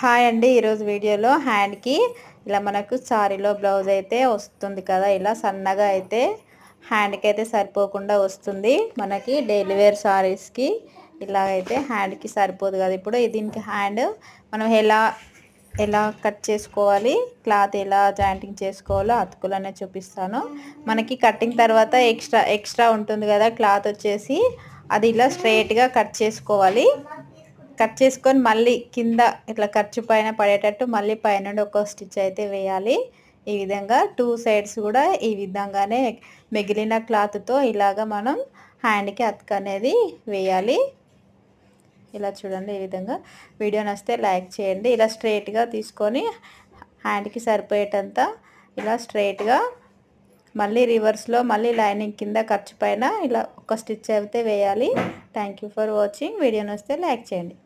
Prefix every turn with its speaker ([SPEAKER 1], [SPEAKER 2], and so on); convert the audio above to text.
[SPEAKER 1] Hi అండి, ఈరోజు వీడియోలో హ్యాండ్కి ఇలా మనకు సారీలో బ్లౌజ్ అయితే వస్తుంది కదా. ఇలా సన్నగా అయితే హ్యాండ్కి అయితే సరిపోకుండా వస్తుంది. మనకి డైలీ వేర్ సారీస్కి ఇలా అయితే హ్యాండ్కి సరిపోదు కదా. ఇప్పుడు దీనికి హ్యాండ్ మనం ఎలా కట్ చేసుకోవాలి, క్లాత్ ఎలా జాయింటింగ్ చేసుకోవాలో అతుకులనే చూపిస్తాను. మనకి కటింగ్ తర్వాత ఎక్స్ట్రా ఉంటుంది కదా క్లాత్ వచ్చేసి, అది ఇలా స్ట్రైట్గా కట్ చేసుకోవాలి. కట్ చేసుకొని మళ్ళీ కింద ఇట్లా ఖర్చు పైన పడేటట్టు మళ్ళీ పైనుండి ఒక స్టిచ్ అయితే వేయాలి. ఈ విధంగా 2 సైడ్స్ కూడా ఈ విధంగానే మిగిలిన క్లాత్తో ఇలాగ మనం హ్యాండ్కి అతుకు అనేది వేయాలి. ఇలా చూడండి. ఈ విధంగా వీడియో నచ్చితే లైక్ చేయండి. ఇలా స్ట్రైట్గా తీసుకొని హ్యాండ్కి సరిపోయేటంత ఇలా స్ట్రైట్గా మళ్ళీ రివర్స్లో మళ్ళీ లైనింగ్ కింద ఖర్చు పైన ఇలా ఒక స్టిచ్ అయితే వేయాలి. Thank you for watching. Video నచ్చితే లైక్ చేయండి.